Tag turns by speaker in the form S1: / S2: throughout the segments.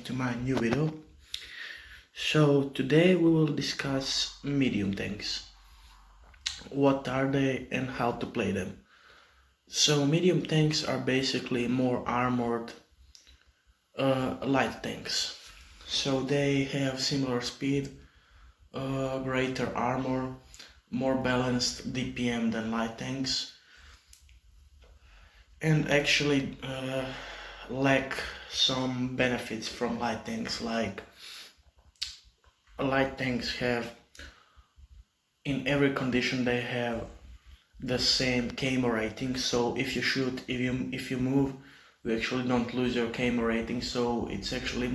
S1: to my new video. So today we will discuss medium tanks. What are they and how to play them. So medium tanks are basically more armored light tanks. So they have similar speed, greater armor, more balanced DPM than light tanks, and actually lack some benefits from light tanks. Like light tanks have, in every condition they have the same KMO rating, so if you shoot, if you move, you actually don't lose your KMO rating, so it's actually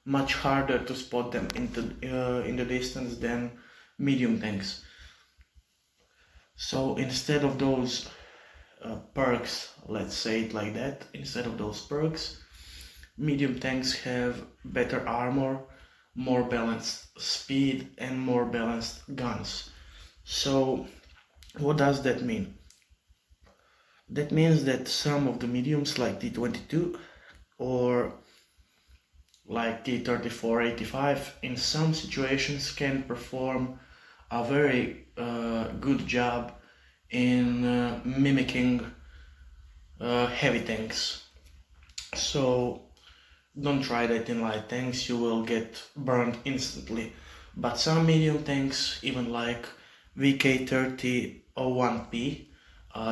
S1: much harder to spot them in the distance than medium tanks. So instead of those perks, let's say it like that, instead of those perks, medium tanks have better armor, more balanced speed and more balanced guns. So what does that mean? That means that some of the mediums like T22 or like T34-85 in some situations can perform a very good job in mimicking heavy tanks. So don't try that in light tanks, you will get burned instantly. But some medium tanks, even like VK3001P,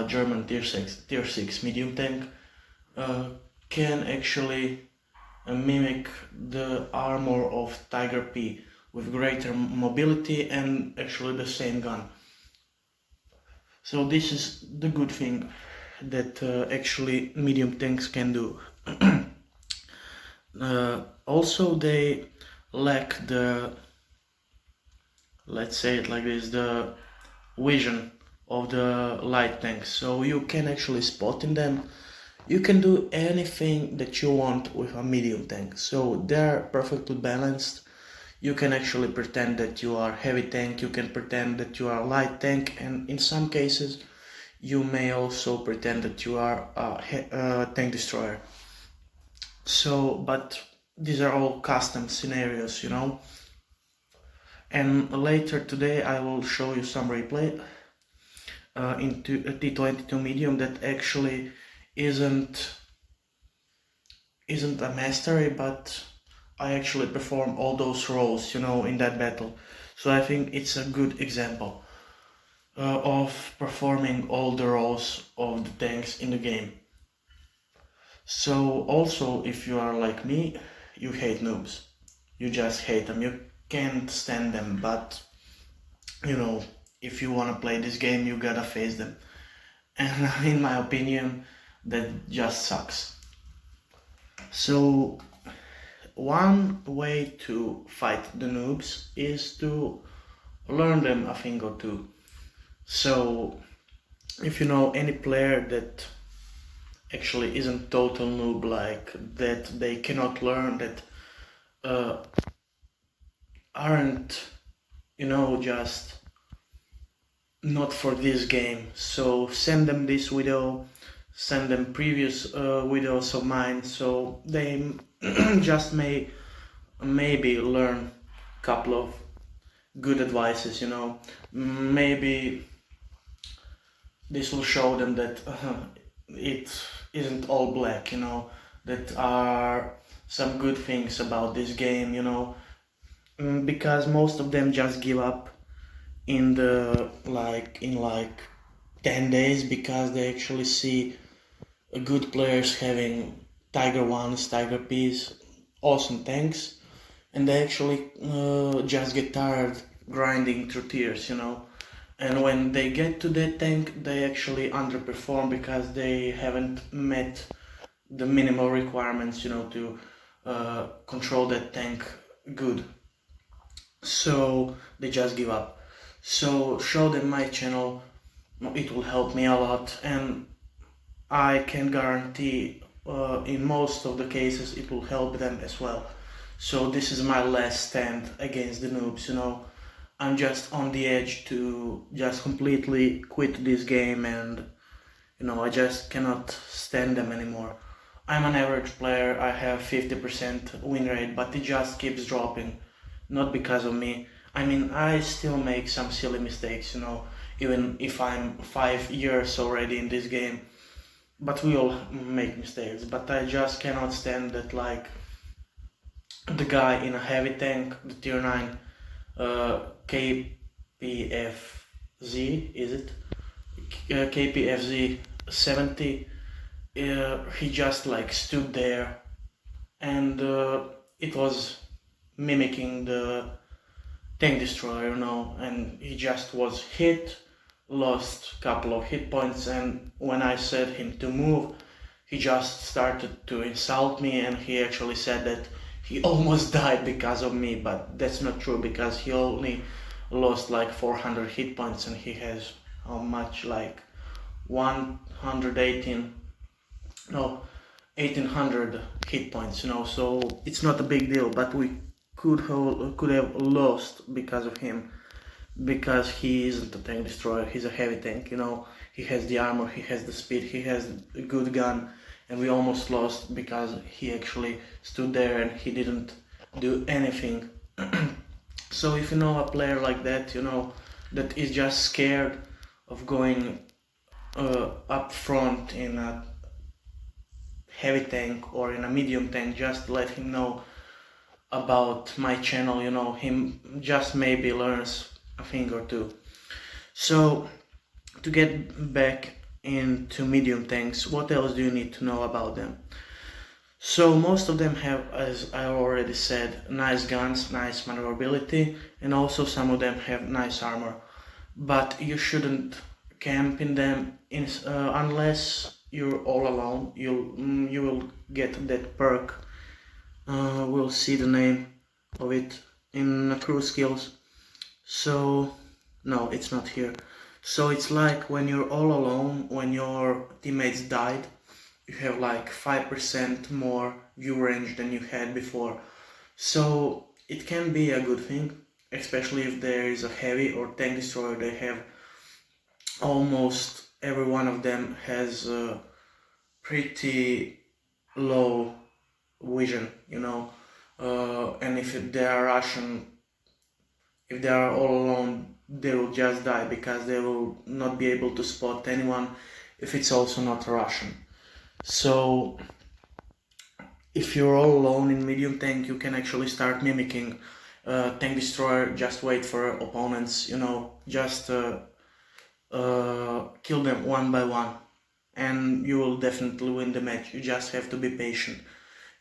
S1: German tier 6 medium tank, can actually mimic the armor of Tiger P with greater mobility and actually the same gun. So this is the good thing that actually medium tanks can do. Also they lack the, let's say it like this, the vision of the light tanks, so you can actually spot in them. You can do anything that you want with a medium tank, so they're perfectly balanced. You can actually pretend that you are heavy tank, you can pretend that you are light tank, and in some cases you may also pretend that you are a tank destroyer. So, but these are all custom scenarios, you know. And later today I will show you some replay into a T22 medium that actually isn't a mastery, but I actually perform all those roles, you know, in that battle. So I think it's a good example of performing all the roles of the tanks in the game. So also, if you are like me, you hate noobs. You just hate them. You can't stand them, but you know, if you wanna play this game, you gotta face them. And in my opinion, that just sucks. So one way to fight the noobs is to learn them a thing or two. So if you know any player that actually isn't total noob, like that they cannot learn, that aren't, you know, just not for this game, so send them this video, send them previous videos of mine, so they just maybe learn a couple of good advices, you know. Maybe this will show them that it isn't all black, you know, that are some good things about this game, you know, because most of them just give up in 10 days because they actually see good players having Tiger 1s, Tiger Ps, awesome tanks, and they actually just get tired grinding through tiers, you know. And when they get to that tank, they actually underperform because they haven't met the minimal requirements, you know, to control that tank good. So they just give up. So show them my channel, it will help me a lot, and I can guarantee in most of the cases it will help them as well. So this is my last stand against the noobs, you know. I'm just on the edge to just completely quit this game, and you know, I just cannot stand them anymore. I'm an average player, I have 50% win rate, but it just keeps dropping. Not because of me. I mean, I still make some silly mistakes, even if I'm 5 years already in this game. But we all make mistakes. But I just cannot stand that, like, the guy in a heavy tank, the tier 9 KPFZ, is it? KPFZ 70. He just like stood there, and it was mimicking the tank destroyer, and he just was hit, lost a couple of hit points, and when I said him to move, he just started to insult me, and he actually said that he almost died because of me, but that's not true because he only lost like 400 hit points, and he has how much, like 118, no, 1800 hit points, so it's not a big deal, but we could have lost because of him, because he isn't a tank destroyer, he's a heavy tank, he has the armor, he has the speed, he has a good gun, and we almost lost because he actually stood there and he didn't do anything. So if you know a player like that, that is just scared of going up front in a heavy tank or in a medium tank, just let him know about my channel, him just maybe learns a thing or two. So to get back into medium tanks, what else do you need to know about them? So most of them have, as I already said, nice guns, nice maneuverability, and also some of them have nice armor. But you shouldn't camp in them unless you're all alone. You will get that perk. We'll see the name of it in crew skills. So no, it's not here. So it's like when you're all alone, when your teammates died, you have like 5% more view range than you had before. So it can be a good thing, especially if there is a heavy or tank destroyer. They have almost every one of them has a pretty low vision, and if they are Russian, if they are all alone, they will just die because they will not be able to spot anyone if it's also not Russian. So if you're all alone in medium tank, you can actually start mimicking tank destroyer. Just wait for opponents, just kill them one by one, and you will definitely win the match. You just have to be patient.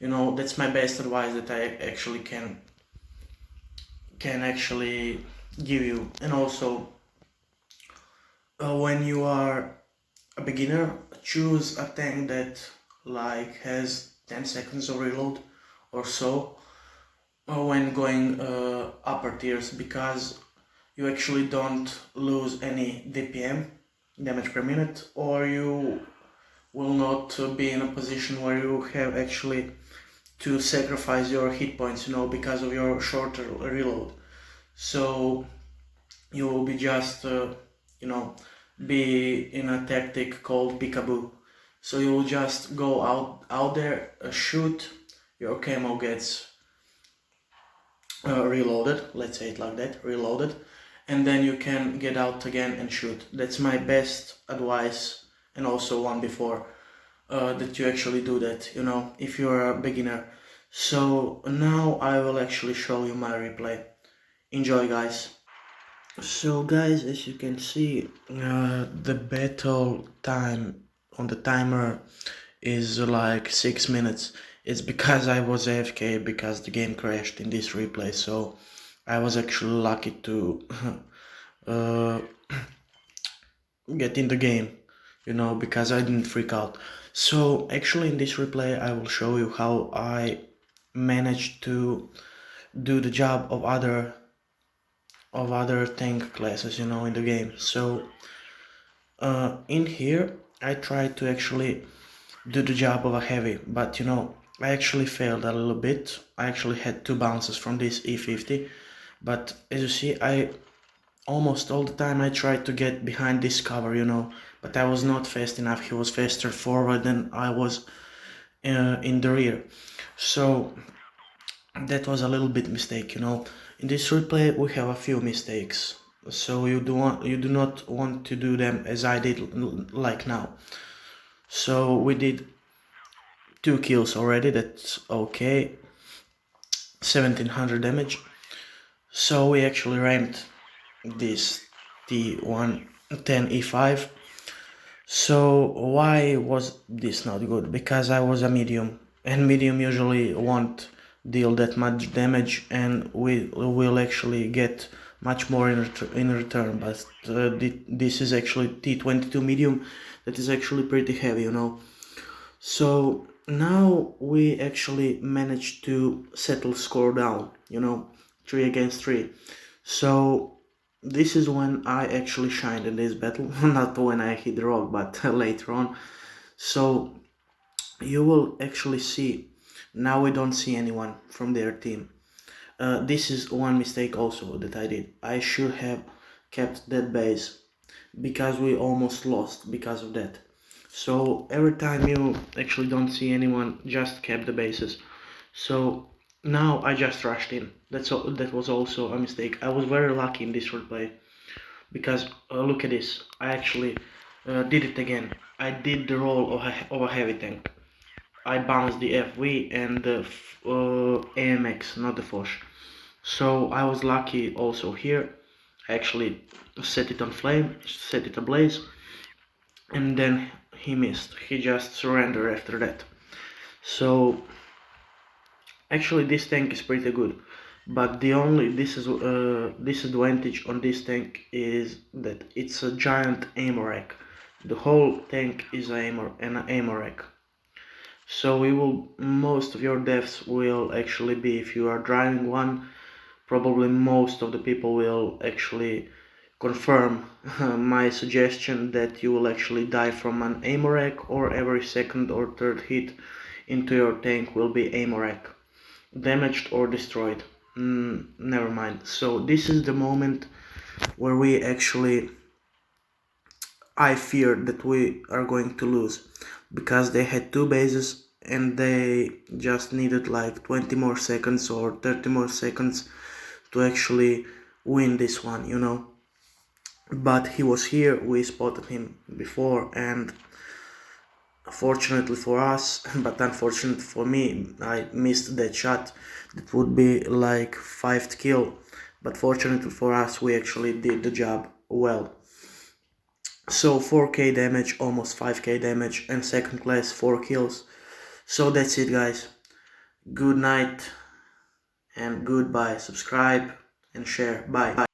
S1: That's my best advice that I actually can actually give you. And also, when you are a beginner, choose a tank that like has 10 seconds of reload or so when going upper tiers, because you actually don't lose any DPM, damage per minute, or you will not be in a position where you have actually to sacrifice your hit points, because of your shorter reload. So you will be just, be in a tactic called peekaboo. So you will just go out there, shoot, your camo gets reloaded, let's say it like that, reloaded, and then you can get out again and shoot. That's my best advice, and also one before, that you actually do that, if you're a beginner. So now I will actually show you my replay. Enjoy, guys. So guys, as you can see, the battle time on the timer is like 6 minutes. It's because I was AFK, because the game crashed in this replay, so I was actually lucky to get in the game, because I didn't freak out. So actually in this replay I will show you how I managed to do the job of other tank classes, in the game. So in here I tried to actually do the job of a heavy, but I actually failed a little bit. I actually had 2 bounces from this E50, but as you see, I almost all the time I tried to get behind this cover, but I was not fast enough. He was faster forward than I was, in the rear. So that was a little bit mistake, you know. In this replay we have a few mistakes, so you do not want to do them as I did like now. So we did 2 kills already, that's okay, 1700 damage. So we actually ramped this T110E5. So why was this not good? Because I was a medium, and medium usually won't deal that much damage, and we will actually get much more in return. But this is actually T22 medium, that is actually pretty heavy, you know. So now we actually managed to settle score down, you know, 3 against 3. So this is when I actually shined in this battle, not when I hit the rock, but later on. So you will actually see, now we don't see anyone from their team. This is one mistake also that I did. I should have kept that base, because we almost lost because of that. So every time you actually don't see anyone, just keep the bases. So now I just rushed in. That was also a mistake. I was very lucky in this replay, because look at this. I actually did it again. I did the role of a heavy tank. I bounced the FV and the AMX, not the Foch. So I was lucky also here. I actually set it on flame, set it ablaze, and then he missed. He just surrendered after that. So actually this tank is pretty good, but the only disadvantage on this tank is that it's a giant ammo rack. The whole tank is an ammo rack. So most of your deaths will actually be if you are driving one. Probably most of the people will actually confirm my suggestion that you will actually die from an ammo rack, or every second or third hit into your tank will be ammo rack. Damaged or destroyed. Never mind. So this is the moment where I feared that we are going to lose, because they had 2 bases and they just needed like 20 more seconds or 30 more seconds to actually win this one, you know. But he was here, we spotted him before, and fortunately for us, but unfortunately for me, I missed that shot. That would be like 5th kill, but fortunately for us, we actually did the job well. So 4k damage, almost 5k damage, and second class 4 kills. So that's it, guys. Good night and goodbye. Subscribe and share. Bye.